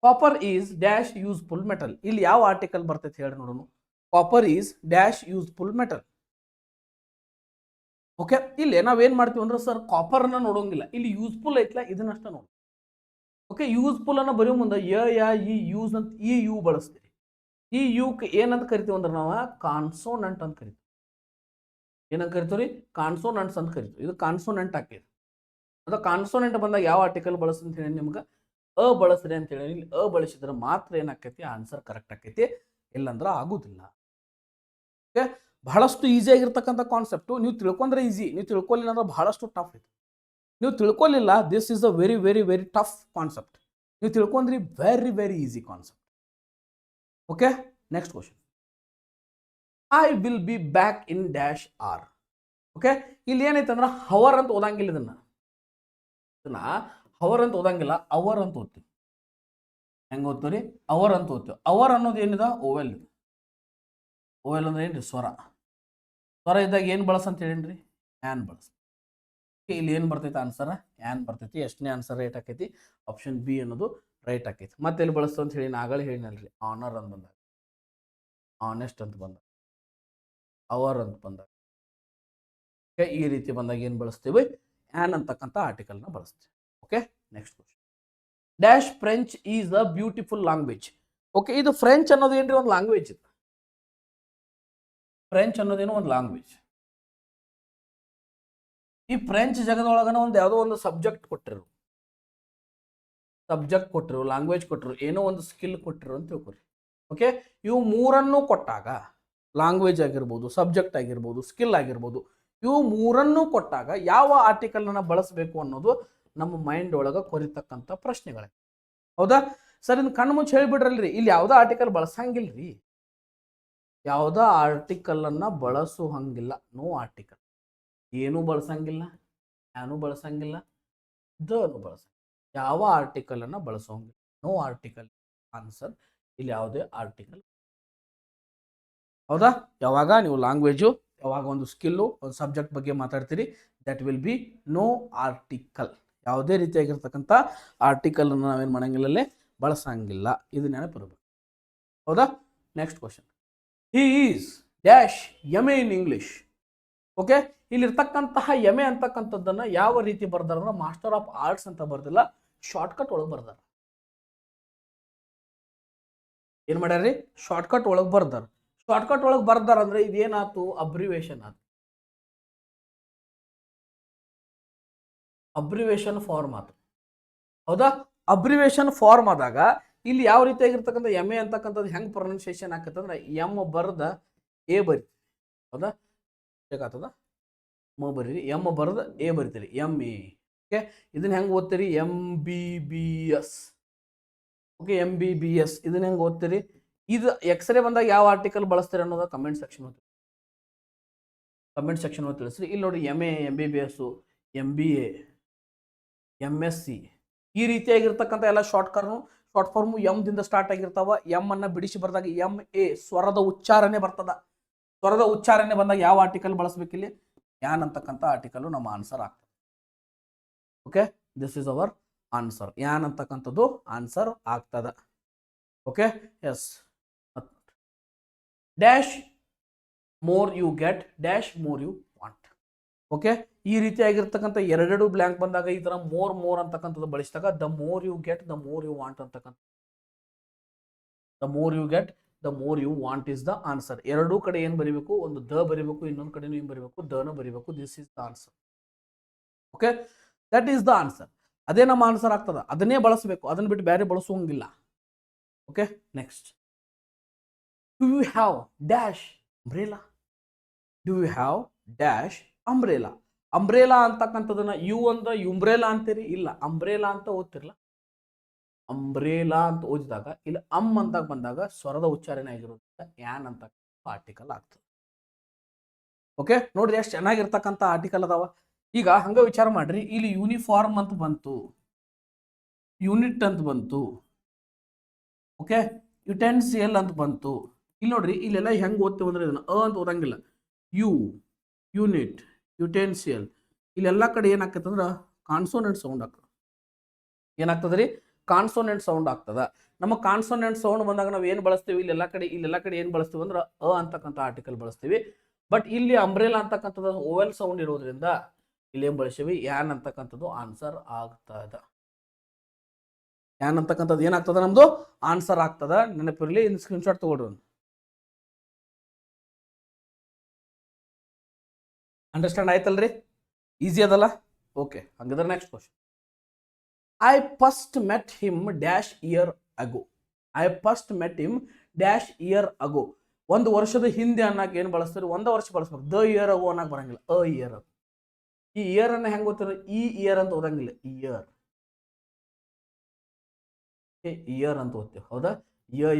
Copper is dash useful metal. ಇಲ್ಲಿ ಯಾವ ಆರ್ಟಿಕಲ್ ಬರ್ತೈತೆ ಹೇಳಿ ನೋಡೋಣ. Copper is dash useful metal. Okay, ಇಲ್ಲಿ ನಾವೇನ್ ಮಾಡ್ತೀವಿ ಅಂದ್ರೆ ಸರ್ ಕಾಪರ್ನ ನೋಡೋಂಗಿಲ್ಲ, ಇಲ್ಲಿ ಯೂಸ್ಫುಲ್ ಐತ್ಲ ಇದನ್ನಷ್ಟ ನೋಡಿ. ಓಕೆ, ಯೂಸ್ಫುಲ್ ಅನ್ನ ಬರೆಯೋ ಮುಂದೆ ಈ ಯೂಸ್ ಅಂತ ಈ ಯು ಬಳಸ್ತೀರಿ. ಈ ಯುಕ್ ಏನಂತ ಕರಿತೀವಿ ಅಂದ್ರೆ ನಾವು ಕಾನ್ಸೋನೆಂಟ್ ಅಂತ ಕರಿತೀವಿ. ಏನಂತ ಕರಿತೀವಿ? ಕಾನ್ಸೋನೆಂಟ್ಸ್ ಅಂತ ಕರಿತೀವಿ. ಇದು ಕಾನ್ಸೋನೆಂಟ್ ಹಾಕಿದೆ. ಅದು ಕಾನ್ಸೋನೆಂಟ್ ಬಂದಾಗ ಯಾವ ಆರ್ಟಿಕಲ್ ಬಳಸ್ ಅಂತ ಹೇಳಿ ನಿಮ್ಗೆ ಅ ಬಳಸ್ರಿ ಅಂತ ಹೇಳಿ. ಇಲ್ಲಿ ಅ ಬಳಸಿದ್ರೆ ಮಾತ್ರ ಏನಾಕೈತಿ? ಆನ್ಸರ್ ಕರೆಕ್ಟ್ ಆಕೈತಿ, ಇಲ್ಲಂದ್ರೆ ಆಗುದಿಲ್ಲ. ಓಕೆ, ಬಹಳಷ್ಟು ಈಸಿ ಆಗಿರ್ತಕ್ಕಂಥ ಕಾನ್ಸೆಪ್ಟು. ನೀವು ತಿಳ್ಕೊಂಡ್ರೆ ಈಸಿ, ನೀವು ತಿಳ್ಕೊಳ್ಳಿಲ್ಲ ಅಂದ್ರೆ ಬಹಳಷ್ಟು ಟಫ್ ಐತಿ. ನೀವು ತಿಳ್ಕೊಳ್ಳಿಲ್ಲ, this is a very very very tough concept. ನೀವು ತಿಳ್ಕೊಂಡ್ರಿ very very easy concept. Okay, next question. I will be back in dash R. Okay, ಇಲ್ಲಿ ಏನೈತೆ ಅಂದ್ರೆ ಹವರ್ ಅಂತ ಓದಂಗಿಲ್ಲ. ಇದನ್ನ ಹವರ್ ಅಂತ ಓದಂಗಿಲ್ಲ, ಅವರ್ ಅಂತ ಓದ್ತೀವಿ. ಹೆಂಗ ಓದ್ತೀವಿ? ಅವರ್ ಅಂತ ಓದ್ತೀವಿ. ಅವರ್ ಅನ್ನೋದು ಏನಿದೆ? ಓವೆಲ್. ಓವೆಲ್ ಅಂದ್ರೆ ಏನ್ರಿ? ಸ್ವರ. ಸ್ವರ ಇದ್ದಾಗ ಏನು ಬಳಸ ಅಂತ ಹೇಳೇನ್ರಿ? ಆ್ಯನ್ ಬಳಸ. ಇಲ್ಲಿ ಏನು ಬರ್ತೈತೆ ಆನ್ಸರ್? ಆ್ಯನ್ ಬರ್ತೈತಿ. ಎಷ್ಟನೇ ಆನ್ಸರ್ ರೈಟ್ ಆಕೈತಿ? ಆಪ್ಷನ್ ಬಿ ಅನ್ನೋದು ರೈಟ್ ಆಕೈತಿ. ಮತ್ತೆ ಎಲ್ಲಿ ಬಳಸ್ತು ಅಂತ ಹೇಳಿ ನಾಗಳಿ ಹೇಳಿನಲ್ರಿ, ಆನರ್ ಅಂತ ಬಂದಾಗ, ಆನೆಸ್ಟ್ ಅಂತ ಬಂದಾಗ, ಅವರ್ ಅಂತ ಬಂದಾಗ, ಈ ರೀತಿ ಬಂದಾಗ ಏನು ಬಳಸ್ತೀವಿ? ಆ್ಯನ್ ಅಂತಕ್ಕಂಥ ಆರ್ಟಿಕಲ್ನ ಬಳಸ್ತೀವಿ. Okay, next question. Dash French is a beautiful language. Okay, ಇದು ಫ್ರೆಂಚ್ ಅನ್ನೋದು ಏನ್ರಿ? ಒಂದು ಲ್ಯಾಂಗ್ವೇಜ್ ಇದು. ಫ್ರೆಂಚ್ ಅನ್ನೋದೇನು ಒಂದು ಲ್ಯಾಂಗ್ವೇಜ್. ಈ ಫ್ರೆಂಚ್ ಜಗದೊಳಗನ ಒಂದು ಯಾವುದೋ ಒಂದು ಸಬ್ಜೆಕ್ಟ್ ಕೊಟ್ಟಿರು, ಲ್ಯಾಂಗ್ವೇಜ್ ಕೊಟ್ಟರು, ಏನೋ ಒಂದು ಸ್ಕಿಲ್ ಕೊಟ್ಟಿರು ಅಂತ ತಿಳ್ಕೊರಿ. ಓಕೆ, ಇವು ಮೂರನ್ನು ಕೊಟ್ಟಾಗ, ಲ್ಯಾಂಗ್ವೇಜ್ ಆಗಿರ್ಬೋದು, ಸಬ್ಜೆಕ್ಟ್ ಆಗಿರ್ಬೋದು, ಸ್ಕಿಲ್ ಆಗಿರ್ಬೋದು, ಇವು ಮೂರನ್ನು ಕೊಟ್ಟಾಗ ಯಾವ ಆರ್ಟಿಕಲ್ನ ಬಳಸಬೇಕು ಅನ್ನೋದು ನಮ್ಮ ಮೈಂಡ್ ಒಳಗೆ ಕೊರಿತಕ್ಕಂಥ ಪ್ರಶ್ನೆಗಳೇ. ಹೌದಾ ಸರ್? ಇನ್ನು ಕಣ್ಣು ಮುಚ್ಚಿ ಹೇಳಿಬಿಡ್ರಲ್ರಿ, ಇಲ್ಲಿ ಯಾವುದೋ ಆರ್ಟಿಕಲ್ ಬಳಸಂಗಿಲ್ರಿ. ಯಾವುದೋ ಆರ್ಟಿಕಲ್ ಅನ್ನ ಬಳಸು ಹಂಗಿಲ್ಲ. No article. ಏನೂ ಬಳಸಂಗಿಲ್ಲ, ಯಾನು ಬಳಸಂಗಿಲ್ಲ, ದನು ಬಳಸಂಗಿಲ್ಲ. ಯಾವ ಆರ್ಟಿಕಲ್ ಅನ್ನ ಬಳಸೋಂಗಿಲ್ಲ. No article answer. ಇಲ್ಲಿ ಯಾವುದೇ ಆರ್ಟಿಕಲ್. ಹೌದಾ? ಯಾವಾಗ ನೀವು ಲ್ಯಾಂಗ್ವೇಜು, ಯಾವಾಗ ಒಂದು ಸ್ಕಿಲ್ಲು, ಒಂದು ಸಬ್ಜೆಕ್ಟ್ ಬಗ್ಗೆ ಮಾತಾಡ್ತೀರಿ, that will be no article. ಯಾವುದೇ ರೀತಿಯಾಗಿರ್ತಕ್ಕಂಥ ಆರ್ಟಿಕಲ್ ಅನ್ನು ನಾವೇನು ಮಾಡಂಗಿಲ್ಲಲ್ಲೇ ಬಳಸಂಗಿಲ್ಲ. ಇದು ನೆನಪಿರಬೇಕು. ಹೌದಾ? Next question. He is dash M A in English. Okay, ಇಲ್ಲಿರ್ತಕ್ಕಂತಹ ಎಮ್ ಎ ಅಂತಕ್ಕಂಥದ್ದನ್ನು ಯಾವ ರೀತಿ ಬರ್ದಾರ? ಮಾಸ್ಟರ್ ಆಫ್ ಆರ್ಟ್ಸ್ ಅಂತ ಬರ್ದಿಲ್ಲ, ಶಾರ್ಟ್ಕಟ್ ಒಳಗೆ ಬರ್ದಾರ. ಏನು ಮಾಡ್ಯಾರ್ರಿ? ಶಾರ್ಟ್ಕಟ್ ಒಳಗೆ ಬರ್ದಾರ. ಶಾರ್ಟ್ಕಟ್ ಒಳಗೆ ಬರ್ದಾರ ಅಂದ್ರೆ ಇದೇನಾಯ್ತು? ಅಬ್ರಿವೇಷನ್ ಆಯ್ತು. ಅಬ್ರಿವೇಷನ್ ಫಾರ್ಮ್ ಆಯ್ತು. ಹೌದಾ? ಅಬ್ರಿವೇಷನ್ ಫಾರ್ಮ್ ಆದಾಗ ಇಲ್ಲಿ ಯಾವ ರೀತಿಯಾಗಿರ್ತಕ್ಕಂಥ ಎಮ್ ಎ ಅಂತಕ್ಕಂಥದ್ದು ಹೆಂಗೆ ಪ್ರೊನೌನ್ಸಿಯೇಷನ್ ಆಕತ್ತಂದ್ರೆ ಎಮ್ ಬರದ ಎ ಬರಿ. ಹೌದಾ? ಬೇಕಾಗ್ತದ? ಮ ಬರೀರಿ, ಎಮ್ ಬರದ ಎ ಬರಿತೀರಿ, ಎಮ್ ಎ. ಓಕೆ, ಇದನ್ನ ಹೆಂಗೆ ಓದ್ತೀರಿ? MBBS. ಓಕೆ, MBBS ಇದನ್ನ ಹೆಂಗೆ ಓದ್ತೀರಿ? ಇದು ಎಕ್ಸ್ರೇ ಬಂದಾಗ ಯಾವ ಆರ್ಟಿಕಲ್ ಬಳಸ್ತೀರಿ ಅನ್ನೋದು ಕಮೆಂಟ್ ಸೆಕ್ಷನ್ ತಿಳಿಸ್ರಿ. ಇಲ್ಲಿ ನೋಡಿ, MA, MBBS, MBA, MSc ಈ ರೀತಿಯಾಗಿರ್ತಕ್ಕಂಥ ಎಲ್ಲ ಶಾರ್ಟ್ ಫಾರ್ಮು ಎಮ್ ದಿಂದ ಸ್ಟಾರ್ಟ್ ಆಗಿರ್ತಾವ. ಎಮ್ ಅನ್ನ ಬಿಡಿಸಿ ಬರ್ದಾಗ MA ಸ್ವರದ ಉಚ್ಚಾರಣೆ ಬರ್ತದ. ಸ್ವರದ ಉಚ್ಚಾರಣೆ ಬಂದಾಗ ಯಾವ ಆರ್ಟಿಕಲ್ ಬಳಸಬೇಕಿಲ್ಲಿ? ಯಾನ್ ಅಂತಕ್ಕಂಥ ಆರ್ಟಿಕಲ್ ನಮ್ಮ ಆನ್ಸರ್ ಆಗ್ತದೆ. Okay, this is our answer. ಯಾನ್ ಅಂತಕ್ಕಂಥದ್ದು ಆನ್ಸರ್ ಆಗ್ತದ. Okay, yes. Dash more you get dash more you want. Okay, ಈ ರೀತಿಯಾಗಿರ್ತಕ್ಕಂಥ ಎರಡೆರಡು ಬ್ಲ್ಯಾಂಕ್ ಬಂದಾಗ ಈ ತರ ಮೋರ್ ಅಂತಕ್ಕಂಥದ್ದು ಬಳಸಿದಾಗ the more you get the more you want ಅಂತಕ್ಕಂಥ, the more you get the more you want is the answer. ಎರಡೂ ಕಡೆ ಏನು ಬರೀಬೇಕು? ಒಂದು ದ ಬರೀಬೇಕು, ಇನ್ನೊಂದು ಕಡೆ ಏನು ಬರೀಬೇಕು? ದನ ಬರೀಬೇಕು. This is the answer. Okay, that is the answer. ಅದೇ ನಮ್ಮ ಆನ್ಸರ್ ಆಗ್ತದ. ಅದನ್ನೇ ಬಳಸಬೇಕು, ಅದನ್ನ ಬಿಟ್ಟು ಬೇರೆ ಬಳಸುವಂಗಿಲ್ಲ. Okay, next. Do you have dash umbrella. Do you have dash umbrella. Umbrella ಅಂತಕ್ಕಂಥದನ್ನ ಯು ಅಂದ ಯುಂಬ್ರೇಲಾ ಅಂತೀರಿ, ಇಲ್ಲ ಅಂಬ್ರೇಲಾ ಅಂತ ಓದ್ತಿರ್ಲ. ಅಂಬ್ರೇಲಾ ಅಂತ ಓದಿದಾಗ ಇಲ್ಲಿ ಅಂತ ಬಂದಾಗ ಸ್ವರದ ಉಚ್ಚಾರಣೆ ಆಗಿರೋದ್ರಿಂದ ಯಾನ್ ಅಂತ ಆರ್ಟಿಕಲ್ ಆಗ್ತದೆ. ಓಕೆ, ನೋಡ್ರಿ ಎಷ್ಟು ಚೆನ್ನಾಗಿರ್ತಕ್ಕಂಥ ಆರ್ಟಿಕಲ್ ಅದಾವ. ಈಗ ಹಂಗ ವಿಚಾರ ಮಾಡ್ರಿ, ಇಲ್ಲಿ ಯೂನಿಫಾರ್ಮ್ ಅಂತ ಬಂತು, ಯೂನಿಟ್ ಅಂತ ಬಂತು, ಓಕೆ, ಯುಟೆನ್ಸಿಯಲ್ ಅಂತ ಬಂತು, ಇಲ್ಲಿ ನೋಡ್ರಿ ಇಲ್ಲೆಲ್ಲ ಹೆಂಗೆ ಓದ್ತೇವೆ ಅಂದ್ರೆ ಇದನ್ನ ಅಂತ ಓದಂಗಿಲ್ಲ. ಯು, ಯೂನಿಟ್, ಯುಟೆನ್ಸಿಯಲ್, ಇಲ್ಲೆಲ್ಲ ಕಡೆ ಏನಾಗ್ತದೆ ಅಂದ್ರೆ ಕಾನ್ಸೋನೆಂಟ್ ಸೌಂಡ್ ಆಗ್ತದೆ. ಏನಾಗ್ತದೆ ರೀ? ಕಾನ್ಸೋನೆಂಟ್ ಸೌಂಡ್ ಆಗ್ತದ. ನಮ್ಮ ಕಾನ್ಸೋನೆಂಟ್ ಸೌಂಡ್ ಬಂದಾಗ ನಾವು ಏನು ಬಳಸ್ತೀವಿ? ಇಲ್ಲೆಲ್ಲ ಕಡೆ ಏನು ಬಳಸ್ತೀವಿ ಅಂದ್ರೆ ಅಂತಕ್ಕಂಥ ಆರ್ಟಿಕಲ್ ಬಳಸ್ತೀವಿ. ಬಟ್ ಇಲ್ಲಿ ಅಂಬ್ರೆಲಾ ಅಂತಕ್ಕಂಥದ್ದು ಓವೆಲ್ ಸೌಂಡ್ ಇರೋದ್ರಿಂದ ಇಲ್ಲಿ ಏನು ಬಳಸ್ತೀವಿ? ಯಾನ್ ಅಂತಕ್ಕಂಥದ್ದು ಆನ್ಸರ್ ಆಗ್ತದ. ಯಾನ್ ಅಂತಕ್ಕಂಥದ್ದು ಏನಾಗ್ತದ? ನಮ್ದು ಆನ್ಸರ್ ಆಗ್ತದ. ನೆನಪಿರಲಿ, ಇನ್ನು ಸ್ಕ್ರೀನ್ಶಾಟ್ ತಗೊಳ್ರಿ. ಅಂಡರ್ಸ್ಟ್ಯಾಂಡ್ ಆಯ್ತಲ್ರಿ? ಈಸಿ ಅದಲ್ಲ? ಓಕೆ, ಹಂಗಿದ್ರೆ next question. I first met him dash year ago. I first met him dash year ago. ಒಂದು ವರ್ಷದ ಹಿಂದೆ ಅನ್ನಕ್ಕೆ ಏನು ಬಳಸ್ತಾರೆ? ಒಂದು ವರ್ಷ ಬಳಸ್ಬೇಕು. ದ ಇಯರ್ ಅಗೋ ಅನ್ನಕ್ಕೆ ಬರಂಗಿಲ್ಲ, ಅ ಇಯರ್. ಈ ಇಯರ್ ಅನ್ನ ಹೆಂಗ್ ಓದ್ತಾರೆ? ಈ ಇಯರ್ ಅಂತ ಓದಂಗಿಲ್ಲ, ಇಯರ್. ಇಯರ್ ಅಂತ ಓದ್ತೇವೆ, ಹೌದಾ? ಇಯರ್,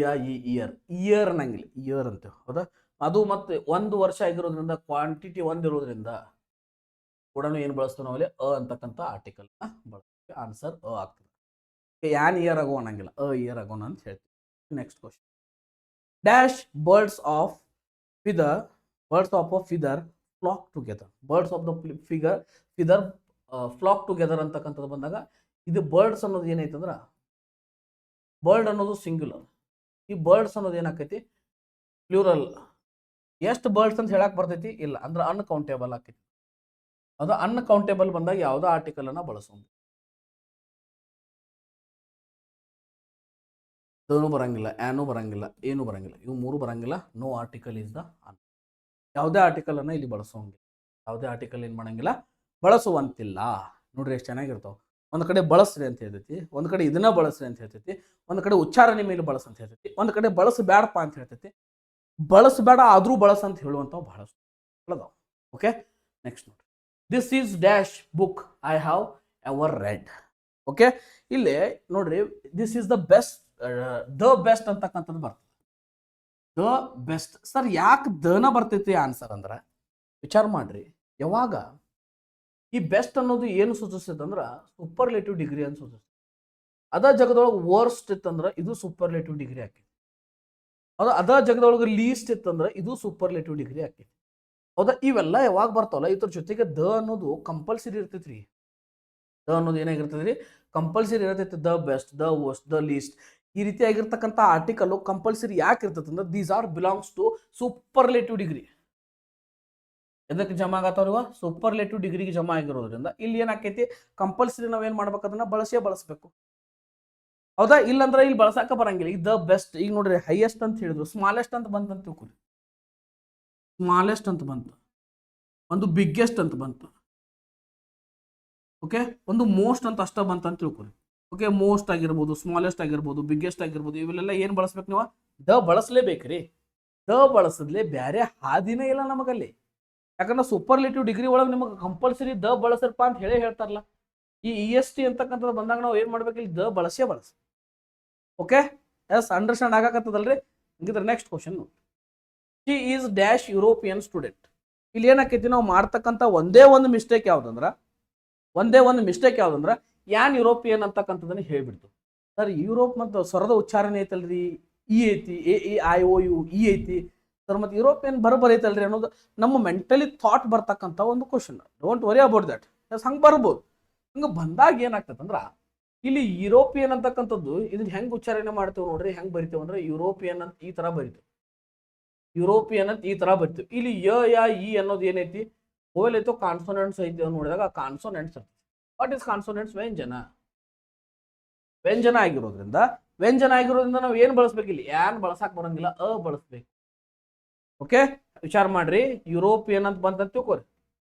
ಇಯರ್ ಅನ್ನಂಗಿಲ್ಲ, ಇಯರ್ ಅಂತೇವೆ, ಹೌದಾ? ಅದು ಮತ್ತೆ ಒಂದು ವರ್ಷ ಆಗಿರೋದ್ರಿಂದ, ಕ್ವಾಂಟಿಟಿ ಒಂದಿರೋದ್ರಿಂದ ಕೂಡ ಏನು ಬಳಸ್ತೀವಿ ನಾವಲ್ಲಿ? ಅಂತಕ್ಕಂಥ ಆರ್ಟಿಕಲ್ ಬಳಸ್ತೀವಿ. ಆನ್ಸರ್ ಆಗ್ತದೆ. ಯಾನ್ ಇಯರ್ ಆಗೋ ಅನ್ನಂಗಿಲ್ಲ, ಇಯರ್ ಆಗೋಣ ಅಂತ ಹೇಳ್ತೀವಿ. Next question. Dash birds of feather flock together. Birds of the feather flock together ಅಂತಕ್ಕಂಥದ್ದು ಬಂದಾಗ ಇದು ಬರ್ಡ್ಸ್ ಅನ್ನೋದು ಏನೈತಂದ್ರ, ಬರ್ಡ್ ಅನ್ನೋದು ಸಿಂಗ್ಯುಲರ್. ಈ ಬರ್ಡ್ಸ್ ಅನ್ನೋದು ಏನಾಕೈತಿ? ಪ್ಲೂರಲ್. ಎಷ್ಟು ಬರ್ಡ್ಸ್ ಅಂತ ಹೇಳಕ್ ಬರ್ತೈತಿ? ಇಲ್ಲ, ಅಂದ್ರೆ ಅನ್ಕೌಂಟೇಬಲ್ ಆಕೈತಿ. ಅದು ಅನ್ಕೌಂಟೇಬಲ್ ಬಂದಾಗ ಯಾವುದೋ ಆರ್ಟಿಕಲ್ ಅನ್ನ ಬಳಸೋದು. ದನು ಬರಂಗಿಲ್ಲ, ಆ್ಯನು ಬರಂಗಿಲ್ಲ, ಏನು ಬರಂಗಿಲ್ಲ, ಇವು ಮೂರು ಬರಂಗಿಲ್ಲ. No article is the answer. ಯಾವುದೇ ಆರ್ಟಿಕಲ್ ಅನ್ನ ಇಲ್ಲಿ ಬಳಸೋಂಗಿಲ್ಲ. ಯಾವುದೇ ಆರ್ಟಿಕಲ್ ಏನು ಮಾಡಂಗಿಲ್ಲ, ಬಳಸುವಂತಿಲ್ಲ. ನೋಡ್ರಿ ಎಷ್ಟು ಚೆನ್ನಾಗಿರ್ತಾವ. ಒಂದು ಕಡೆ ಬಳಸ್ರಿ ಅಂತ ಹೇಳ್ತೈತಿ, ಒಂದು ಕಡೆ ಇದನ್ನ ಬಳಸ್ರಿ ಅಂತ ಹೇಳ್ತೈತಿ, ಒಂದು ಕಡೆ ಉಚ್ಚಾರಣೆ ಮೇಲೆ ಬಳಸ ಅಂತ ಹೇಳ್ತೈತಿ, ಒಂದು ಕಡೆ ಬಳಸಬೇಡಪ್ಪ ಅಂತ ಹೇಳ್ತೈತಿ. ಬಳಸಬೇಡ ಆದ್ರೂ ಬಳಸ ಅಂತ ಹೇಳುವಂಥವು ಬಹಳಷ್ಟು ಅದಾವ. ಓಕೆ, ನೆಕ್ಸ್ಟ್ ನೋಡ್ರಿ. This is dash book I have ever red. Okay, ಇಲ್ಲಿ ನೋಡ್ರಿ, ದಿಸ್ ಈಸ್ ದ ಬೆಸ್ಟ್ ಅಂತಕ್ಕಂಥದ್ದು ಬರ್ತದೆ. The best. ಸರ್ ಯಾಕೆ ದನ ಬರ್ತೈತಿ ಆನ್ಸರ್ ಅಂದ್ರೆ ವಿಚಾರ ಮಾಡ್ರಿ. ಯಾವಾಗ ಈ ಬೆಸ್ಟ್ ಅನ್ನೋದು ಏನು ಸೂಚಿಸ್ತೈತೆ ಅಂದ್ರೆ ಸೂಪರ್ಲೇಟಿವ್ ಡಿಗ್ರಿ ಅಂತ ಸೂಚಿಸ್ತದೆ. ಅದ ಜಗದೊಳಗೆ ವರ್ಸ್ಟ್ ಇತ್ತಂದ್ರೆ ಇದು ಸೂಪರ್ಲೇಟಿವ್ ಡಿಗ್ರಿ ಆಕೈತಿ. ಅದ ಜಗದೊಳಗೆ ಲೀಸ್ಟ್ ಇತ್ತಂದ್ರೆ ಇದು ಸೂಪರ್ಲೇಟಿವ್ ಡಿಗ್ರಿ ಆಕೈತಿ. ಹೌದಾ? ಇವೆಲ್ಲ ಯಾವಾಗ ಬರ್ತಾವಲ್ಲ ಇದ್ರ ಜೊತೆಗೆ ದ ಅನ್ನೋದು ಕಂಪಲ್ಸರಿ ಇರ್ತೈತ್ರಿ. ದ ಅನ್ನೋದು ಏನಾಗಿರ್ತೈತ್ರಿ? ಕಂಪಲ್ಸರಿ ಇರ್ತೈತಿ. The best, the worst, the least, ಈ ರೀತಿಯಾಗಿರ್ತಕ್ಕಂಥ ಆರ್ಟಿಕಲ್ ಕಂಪಲ್ಸರಿ ಯಾಕೆ ಇರ್ತೈತೆ ಅಂದ್ರೆ these are belongs to superlative degree. ಎದಕ್ಕೆ ಜಮಾ ಆಗತ್ತವ್ರಿವ? ಸೂಪರ್ಲೇಟಿವ್ ಡಿಗ್ರಿಗೆ ಜಮಾ ಆಗಿರೋದ್ರಿಂದ ಇಲ್ಲಿ ಏನಾಕೈತಿ? ಕಂಪಲ್ಸರಿ ನಾವೇನ್ ಮಾಡ್ಬೇಕು? ಅದನ್ನ ಬಳಸಬೇಕು. ಹೌದಾ? ಇಲ್ಲಂದ್ರೆ ಇಲ್ಲಿ ಬಳಸಾಕ ಬರಂಗಿಲ್ಲ. ಈಗ ದ ಬೆಸ್ಟ್, ಈಗ ನೋಡ್ರಿ ಹೈಯೆಸ್ಟ್ ಅಂತ ಹೇಳಿದ್ರು, ಸ್ಮಾಲೆಸ್ಟ್ ಅಂತ ಬಂತಂತ ತಿಳ್ಕೊರಿ. ಸ್ಮಾಲೆಸ್ಟ್ ಅಂತ ಬಂತು, ಒಂದು ಬಿಗ್ಗೆಸ್ಟ್ ಅಂತ ಬಂತು. ಓಕೆ, ಒಂದು ಮೋಸ್ಟ್ ಅಂತ ಅಷ್ಟ ಬಂತಂತ ತಿಳ್ಕೊರಿ. ಓಕೆ, ಮೋಸ್ಟ್ ಆಗಿರ್ಬೋದು, ಸ್ಮಾಲೆಸ್ಟ್ ಆಗಿರ್ಬೋದು, ಬಿಗ್ಗೆಸ್ಟ್ ಆಗಿರ್ಬೋದು, ಇವೆಲ್ಲ ಏನು ಬಳಸ್ಬೇಕು ನೀವು? ದ ಬಳಸಲೇಬೇಕ್ರಿ. ದ ಬಳಸದ್ಲೆ ಬೇರೆ ಹಾದಿನೇ ಇಲ್ಲ ನಮಗಲ್ಲಿ. ಯಾಕಂದ್ರೆ ಸೂಪರ್ಲೇಟಿವ್ ಡಿಗ್ರಿ ಒಳಗೆ ನಿಮಗೆ ಕಂಪಲ್ಸರಿ ದ ಬಳಸರಪ್ಪ ಅಂತ ಹೇಳ್ತಾರಲ್ಲ. ಈ EST ಅಂತಕ್ಕಂಥದ್ದು ಬಂದಾಗ ನಾವು ಏನು ಮಾಡ್ಬೇಕು? ಇಲ್ಲಿ ದ ಬಳಸೇ ಬಳಸ. ಓಕೆ, ಎಸ್, ಅಂಡರ್ಸ್ಟ್ಯಾಂಡ್ ಆಗಾಕತ್ತದಲ್ರಿ? ಹಂಗಿದ್ರೆ next question. She is dash European student. ಇಲ್ಲಿ ಏನಾಕೈತಿ? ನಾವು ಮಾಡ್ತಕ್ಕಂಥ ಒಂದೇ ಒಂದು ಮಿಸ್ಟೇಕ್ ಯಾವ್ದಂದ್ರೆ ಯಾನ್ ಯುರೋಪಿಯನ್ ಅಂತಕ್ಕಂಥದ್ದನ್ನ ಹೇಳ್ಬಿಡ್ತು. ಸರ್ ಯುರೋಪ್ ಮತ್ತು ಸ್ವರದ ಉಚ್ಚಾರಣೆ ಐತಲ್ರಿ, ಇ ಐತಿ, AEIOU ಇ ಐತಿ ಸರ್, ಮತ್ತೆ ಯುರೋಪಿಯನ್ ಬರೋಬ್ಬರ ಐತಲ್ರಿ ಅನ್ನೋದು ನಮ್ಮ ಮೆಂಟಲಿ ಥಾಟ್ ಬರ್ತಕ್ಕಂಥ ಒಂದು question. Don't worry about that. Yes, ಹಂಗೆ ಬರ್ಬೋದು. ಹಂಗೆ ಬಂದಾಗ ಏನಾಗ್ತದೆ ಅಂದ್ರೆ ಇಲ್ಲಿ ಯುರೋಪಿಯನ್ ಅಂತಕ್ಕಂಥದ್ದು ಇದನ್ನ ಹೆಂಗೆ ಉಚ್ಚಾರಣೆ ಮಾಡ್ತೇವೆ ನೋಡ್ರಿ, ಹೆಂಗೆ ಬರಿತೇವೆ ಅಂದ್ರೆ ಯುರೋಪಿಯನ್ ಅಂತ ಈ ತರ ಬರಿತೇವೆ. ಯುರೋಪಿಯನ್ ಅಂತ ಈ ತರ ಬರಿತೇವೆ. ಇಲ್ಲಿ ಇ ಅನ್ನೋದು ಏನೈತಿ? ಓವೆಲ್ ಐತೋ ಕಾನ್ಸೋನೆಂಟ್ಸ್ ಐತಿ ನೋಡಿದಾಗ ಕಾನ್ಸೋನೆಂಟ್ಸ್. What is consonants? ವ್ಯಂಜನ ಆಗಿರೋದ್ರಿಂದ ನಾವು ಏನು ಬಳಸ್ಬೇಕು? ಇಲ್ಲಿ ಯಾನ್ ಬಳಸಾಕ್ ಬರಂಗಿಲ್ಲ, ಬಳಸ್ಬೇಕು. ಓಕೆ, ವಿಚಾರ ಮಾಡ್ರಿ. ಯುರೋಪಿಯನ್ ಅಂತ ಬಂತ ತಿಳ್ಕೊರಿ.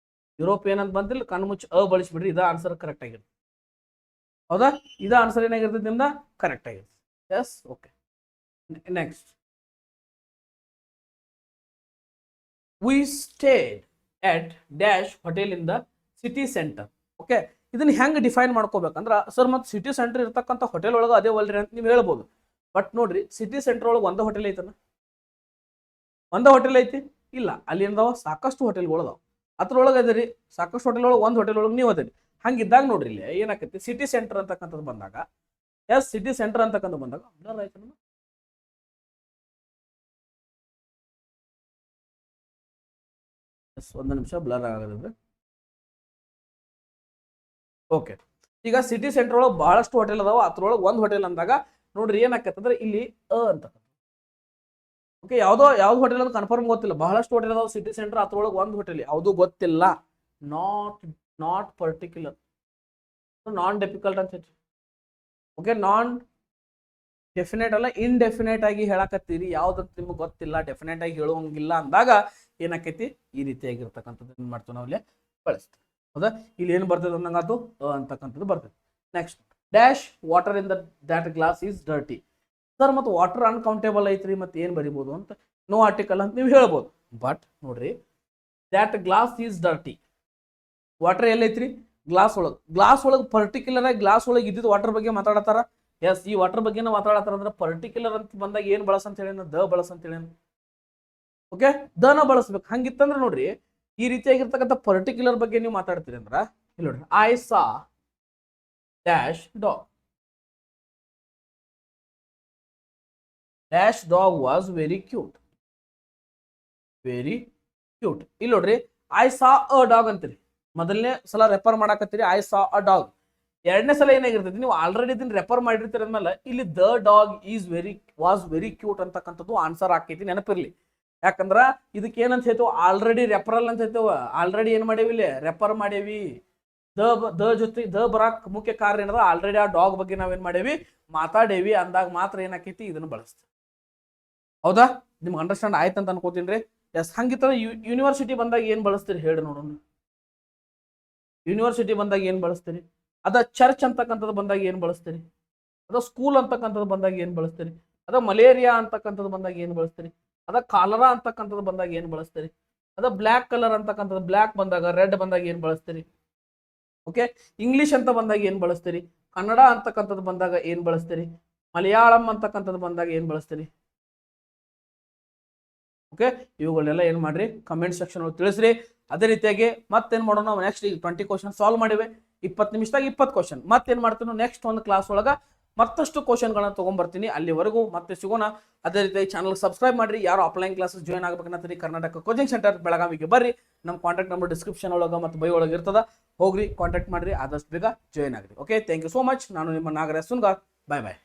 ಯುರೋಪಿಯನ್ ಅಂತ ಬಂದಿಲ್ಲ, ಕಣ್ಣು ಮುಚ್ಚಿ ಬಳಸ್ಬಿಡ್ರಿ. ಇದ ಆನ್ಸರ್ ಕರೆಕ್ಟ್ ಆಗಿರುತ್ತೆ. ಹೌದಾ? ಇದ ಆನ್ಸರ್ ಏನಾಗಿರ್ತದೆ ನಿಮ್ದ? ಕರೆಕ್ಟ್ ಆಗಿರುತ್ತೆ. Yes, okay. Next, we stayed at dash hotel in the city centre. Okay, ಇದನ್ನ ಹೆಂಗೆ ಡಿಫೈನ್ ಮಾಡ್ಕೋಬೇಕಂದ್ರೆ ಸರ್, ಮತ್ತೆ ಸಿಟಿ ಸೆಂಟರ್ ಇರ್ತಕ್ಕಂಥ ಹೋಟೆಲ್ ಒಳಗೆ ಅದೇ ಒಲ್ರಿ ಅಂತ ನೀವು ಹೇಳ್ಬೋದು. ಬಟ್ ನೋಡ್ರಿ, ಸಿಟಿ ಸೆಂಟರ್ ಒಳಗೆ ಒಂದೇ ಹೋಟೆಲ್ ಐತನ? ಒಂದೇ ಹೋಟೆಲ್ ಐತಿ? ಇಲ್ಲ, ಅಲ್ಲಿ ಏನದಾವ? ಸಾಕಷ್ಟು ಹೋಟೆಲ್ಗಳು ಅದಾವ. ಅದ್ರೊಳಗೆ ಅದೇ ಸಾಕಷ್ಟು ಹೋಟೆಲ್ ಒಳಗೆ ಒಂದು ಹೋಟೆಲ್ ಒಳಗೆ ನೀವು ಅದೇರಿ. ಹಂಗಿದ್ದಾಗ ನೋಡ್ರಿ ಇಲ್ಲಿ ಏನಾಕೈತಿ? ಸಿಟಿ ಸೆಂಟರ್ ಅಂತಕ್ಕಂಥದ್ದು ಬಂದಾಗ, ಎಸ್, ಸಿಟಿ ಸೆಂಟರ್ ಅಂತಕ್ಕಂಥ ಬಂದಾಗ ಎಸ್, ಒಂದು ನಿಮಿಷ ಬ್ಲರ್ ಆಗೋದ್ರೆ. ಓಕೆ, ಈಗ ಸಿಟಿ ಸೆಂಟರ್ ಒಳಗೆ ಬಹಳಷ್ಟು ಹೋಟೆಲ್ ಅದಾವ, ಅದ್ರೊಳಗೆ ಒಂದು ಹೋಟೆಲ್ ಅಂದಾಗ ನೋಡ್ರಿ ಏನಾಕತ್ತಂದ್ರೆ ಇಲ್ಲಿ ಅಂತ. ಓಕೆ, ಯಾವ್ದು ಹೋಟೆಲ್ ಅಂತ ಕನ್ಫರ್ಮ್ ಗೊತ್ತಿಲ್ಲ, ಬಹಳಷ್ಟು ಹೋಟೆಲ್ ಅದಾವ ಸಿಟಿ ಸೆಂಟರ್, ಅದ್ರೊಳಗೆ ಒಂದು ಹೋಟೆಲ್ ಯಾವುದು ಗೊತ್ತಿಲ್ಲ. ನಾಟ್ ಪರ್ಟಿಕ್ಯುಲರ್, ನಾನ್ ಡಿಫಿಕಲ್ಟ್ ಅಂತ ಹೇಳಿ. ಓಕೆ, ನಾನ್ ಡೆಫಿನೆಟ್ ಅಲ್ಲ, ಇನ್ಡೆಫಿನೆಟ್ ಆಗಿ ಹೇಳಕತ್ತೀರಿ, ಯಾವ್ದಂತ ನಿಮ್ಗೆ ಗೊತ್ತಿಲ್ಲ, ಡೆಫಿನೆಟ್ ಆಗಿ ಹೇಳುವಂಗಿಲ್ಲ ಅಂದಾಗ ಏನಾಕೈತಿ, ಈ ರೀತಿಯಾಗಿರ್ತಕ್ಕಂಥದ್ದು ಏನ್ ಮಾಡ್ತೀವಿ ನಾವು ಇಲ್ಲಿ ಬಳಸ್ತೀವಿ. ಹೌದಾ, ಇಲ್ಲಿ ಏನು ಬರ್ತದೆ ಅಂದಂಗ ಅದು ಅಂತಕ್ಕಂಥದ್ದು ಬರ್ತದೆ. Next, dash water in that glass is dirty. Sir ಮತ್ತು ವಾಟರ್ ಅನ್ಕೌಂಟೇಬಲ್ ಐತ್ರಿ, ಮತ್ತೆ ಏನು ಬರಿಬೋದು ಅಂತ, ನೋ ಆರ್ಟಿಕಲ್ ಅಂತ ನೀವು ಹೇಳ್ಬೋದು. ಬಟ್ ನೋಡ್ರಿ, that glass is dirty, water ಎಲ್ಲೈತ್ರಿ, ಗ್ಲಾಸ್ ಒಳಗೆ ಪರ್ಟಿಕ್ಯುಲರ್ ಆಗಿ ಗ್ಲಾಸ್ ಒಳಗೆ ಇದ್ದಿದ್ದು ವಾಟರ್ ಬಗ್ಗೆ ಮಾತಾಡತಾರ. ಎಸ್, ಈ ವಾಟರ್ ಬಗ್ಗೆ ಮಾತಾಡತಾರ ಅಂದ್ರೆ ಪರ್ಟಿಕ್ಯುಲರ್ ಅಂತ ಬಂದಾಗ ಏನ್ ಬಳಸ ಅಂತ ಹೇಳಿ, ದ ಬಳಸ ಅಂತ ಹೇಳಿ. ಓಕೆ, ದನ ಬಳಸ್ಬೇಕು. ಹಂಗಿತ್ತಂದ್ರೆ ನೋಡ್ರಿ, ಈ ರೀತಿಯಾಗಿರ್ತಕ್ಕಂಥ ಪರ್ಟಿಕ್ಯುಲರ್ ಬಗ್ಗೆ ನೀವು ಮಾತಾಡ್ತೀರಿ ಅಂದ್ರ ಇಲ್ಲಿ ನೋಡ್ರಿ, I saw dash dog, dash dog was very cute, very cute. ಇಲ್ಲಿ ನೋಡ್ರಿ, ಐ ಸಾ ಅ ಡಾಗ್ ಅಂತೀರಿ, ಮೊದಲನೇ ಸಲ ರೆಫರ್ ಮಾಡಾಕತ್ತೀರಿ, ಐ ಸಾ ಅ ಡಾಗ್. ಎರಡನೇ ಸಲ ಏನಾಗಿರ್ತೈತಿ, ನೀವು ಆಲ್ರೆಡಿ ಇದನ್ನ ರೆಫರ್ ಮಾಡಿರ್ತೀರ ಅಂದ್ಮೇಲೆ ಇಲ್ಲಿ the dog was very cute ಅಂತಕ್ಕಂಥದ್ದು ಆನ್ಸರ್ ಆಕೈತಿ, ನೆನಪಿರ್ಲಿ. ಯಾಕಂದ್ರ ಇದಕ್ಕೆ ಏನಂತ ಹೇಳ್ತೇವೆ, ಆಲ್ರೆಡಿ ರೆಫರಲ್ ಅಂತ ಹೇಳ್ತೇವೆ. ಆಲ್ರೆಡಿ ಏನ್ ಮಾಡೇವಿ, ಇಲ್ಲಿ ರೆಫರ್ ಮಾಡೇವಿ. ದ ಜೊತೆ ದ ಬರಾಕ್ ಮುಖ್ಯ ಕಾರಣ ಏನದ, ಆಲ್ರೆಡಿ ಆ ಡಾಗ್ ಬಗ್ಗೆ ನಾವೇನ್ ಮಾಡೇವಿ, ಮಾತಾಡೇವಿ ಅಂದಾಗ ಮಾತ್ರ ಏನಾಕೈತಿ, ಇದನ್ನ ಬಳಸ್ತೀವಿ. ಹೌದಾ, ನಿಮ್ಗೆ ಅಂಡರ್ಸ್ಟ್ಯಾಂಡ್ ಆಯ್ತು ಅಂತ ಅನ್ಕೋತೀನಿ. ಎಸ್, ಹಂಗಿತ್ತ ಯೂನಿವರ್ಸಿಟಿ ಬಂದಾಗ ಏನ್ ಬಳಸ್ತೀರಿ ಹೇಳಿ ನೋಡೋಣ. ಯೂನಿವರ್ಸಿಟಿ ಬಂದಾಗ ಏನ್ ಬಳಸ್ತೀರಿ, ಅದ ಚರ್ಚ್ ಅಂತಕ್ಕಂಥದ್ದು ಬಂದಾಗ ಏನ್ ಬಳಸ್ತೀರಿ, ಅದ ಸ್ಕೂಲ್ ಅಂತಕ್ಕಂಥದ್ದು ಬಂದಾಗ ಏನ್ ಬಳಸ್ತೀರಿ, ಅದ ಮಲೇರಿಯಾ ಅಂತಕ್ಕಂಥದ್ದು ಬಂದಾಗ ಏನ್ ಬಳಸ್ತೀರಿ, ಅದ ಕಾಲರಾ ಅಂತಕ್ಕಂಥದ್ದು ಬಂದಾಗ ಏನ್ ಬಳಸ್ತೀರಿ, ಅದ ಬ್ಲ್ಯಾಕ್ ಕಲರ್ ಅಂತಕ್ಕಂಥದ್ದು, ಬ್ಲ್ಯಾಕ್ ಬಂದಾಗ ರೆಡ್ ಬಂದಾಗ ಏನ್ ಬಳಸ್ತೀರಿ. ಓಕೆ, ಇಂಗ್ಲಿಷ್ ಅಂತ ಬಂದಾಗ ಏನ್ ಬಳಸ್ತೀರಿ, ಕನ್ನಡ ಅಂತಕ್ಕಂಥದ್ದು ಬಂದಾಗ ಏನ್ ಬಳಸ್ತೀರಿ, ಮಲಯಾಳಂ ಅಂತಕ್ಕಂಥದ್ದು ಬಂದಾಗ ಏನ್ ಬಳಸ್ತೀರಿ. ಓಕೆ, ಇವುಗಳನ್ನೆಲ್ಲ ಏನ್ ಮಾಡ್ರಿ, ಕಮೆಂಟ್ ಸೆಕ್ಷನ್ ಒಳಗೆ ತಿಳಿಸ್ರಿ. ಅದೇ ರೀತಿಯಾಗಿ ಮತ್ತೇನ್ ಮಾಡೋಣ, ನಾವು ನೆಕ್ಸ್ಟ್ ಈಗ 20 ಕ್ವಶನ್ ಸಾಲ್ವ್ ಮಾಡಿವೆ, 20 ನಿಮಿಷದಾಗ 20 ಕ್ವಶನ್. ಮತ್ತೇನ್ ಮಾಡ್ತೀನಿ, ನೆಕ್ಸ್ಟ್ ಒಂದು ಕ್ಲಾಸ್ ಒಳಗ ಮತ್ತಷ್ಟು ಕ್ವಶನ್ಗಳನ್ನ ತಗೊಂಡ್ಬರ್ತೀನಿ. ಅಲ್ಲಿವರೆಗೂ ಮತ್ತೆ ಸಿಗೋಣ. ಅದೇ ರೀತಿ ಚಾನಲ್ ಸಬ್ಸ್ಕ್ರೈಬ್ ಮಾಡ್ರಿ. ಯಾರು ಆಫ್ಲೈನ್ ಕ್ಲಾಸಸ್ ಜಾಯ್ನ್ ಆಗ್ಬೇಕನ್ನತ್ತೀರಿ, ಕರ್ನಾಟಕ ಕೋಚಿಂಗ್ ಸೆಂಟರ್ ಬೆಳಗಾವಿಗೆ ಬರ್ರಿ. ನಮ್ಮ ಕಾಂಟ್ಯಾಕ್ಟ್ ನಂಬರ್ ಡಿಸ್ಕ್ರಿಪ್ಷನ್ ಒಳಗ ಮತ್ತು ಬೈ ಒಳಗೆ ಇರ್ತದ, ಹೋಗ್ರಿ ಕಾಂಟ್ಯಾಕ್ಟ್ ಮಾಡ್ರಿ, ಆದಷ್ಟು ಬೇಗ ಜಾಯ್ನ್ ಆಗ್ರಿ. Okay, thank you so much. ನಾನು ನಿಮ್ಮ ನಾಗರಾಜ್ ಸುನ್ಗಾರ್. ಬಾಯ್ ಬಾಯ್.